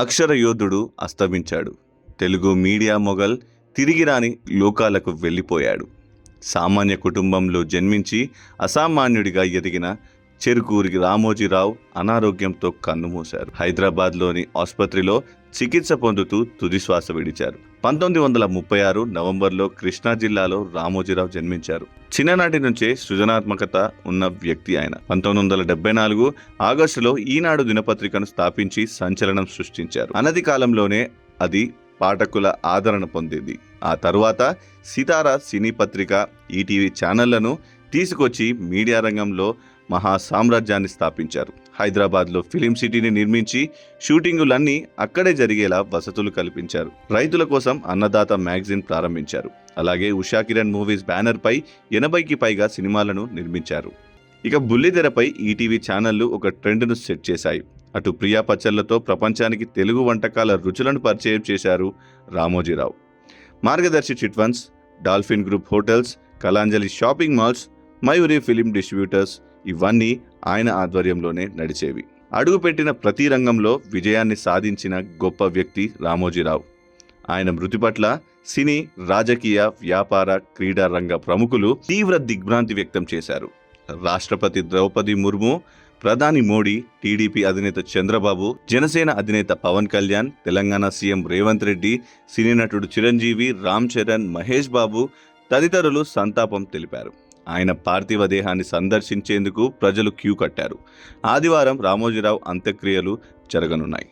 అక్షర యోధుడు అస్తమించాడు. తెలుగు మీడియా మొఘల్ తిరిగి రాని లోకాలకు వెళ్ళిపోయాడు. సామాన్య కుటుంబంలో జన్మించి అసామాన్యుడిగా ఎదిగిన చెరుకూరి రామోజీరావు అనారోగ్యంతో కన్నుమూశారు. హైదరాబాద్లోని ఆసుపత్రిలో చికిత్స పొందుతూ తుదిశ్వాస విడిచారు. 1936 నవంబర్లో కృష్ణా జిల్లాలో రామోజీరావు జన్మించారు. చిన్ననాటి నుంచే సృజనాత్మకత ఉన్న వ్యక్తి ఆయన. 1974 ఆగస్టులో ఈనాడు దినపత్రికను స్థాపించి సంచలనం సృష్టించారు. అనతి కాలంలోనే అది పాఠకుల ఆదరణ పొందింది. ఆ తరువాత సితారా సినీ పత్రిక, ఈటీవీ ఛానళ్లను తీసుకొచ్చి మీడియా రంగంలో మహా సామ్రాజ్యాన్ని స్థాపించారు. హైదరాబాద్లో ఫిలిం సిటీని నిర్మించి షూటింగులన్నీ అక్కడే జరిగేలా వసతులు కల్పించారు. రైతుల కోసం అన్నదాత మ్యాగజైన్ ప్రారంభించారు. అలాగే ఉషా కిరణ్ మూవీస్ బ్యానర్పై 80కి పైగా సినిమాలను నిర్మించారు. ఇక బుల్లితెరపై ఈటీవీ ఛానళ్లు ఒక ట్రెండ్ను సెట్ చేశాయి. అటు ప్రియా పచ్చళ్లతో ప్రపంచానికి తెలుగు వంటకాల రుచులను పరిచయం చేశారు రామోజీరావు. మార్గదర్శి chit funds, dolphin group hotels, Kalanjali shopping malls, Mayuri film distributors ఇవన్నీ ఆయన ఆధ్వర్యంలోనే నడిచేవి. అడుగుపెట్టిన ప్రతి రంగంలో విజయాన్ని సాధించిన గొప్ప వ్యక్తి రామోజీరావు. ఆయన మృతి పట్ల సినీ, రాజకీయ, వ్యాపార, క్రీడా రంగ ప్రముఖులు తీవ్ర దిగ్భ్రాంతి వ్యక్తం చేశారు. రాష్ట్రపతి ద్రౌపది ముర్ము, ప్రధాని మోడీ, టీడీపీ అధినేత చంద్రబాబు, జనసేన అధినేత పవన్ కళ్యాణ్, తెలంగాణ సీఎం రేవంత్ రెడ్డి, సినీ నటుడు చిరంజీవి, రామ్ చరణ్, మహేష్ బాబు తదితరులు సంతాపం తెలిపారు. ఆయన పార్థివ దేహాన్ని సందర్శించేందుకు ప్రజలు క్యూ కట్టారు. ఆదివారం రామోజీరావు అంత్యక్రియలు జరగనున్నాయి.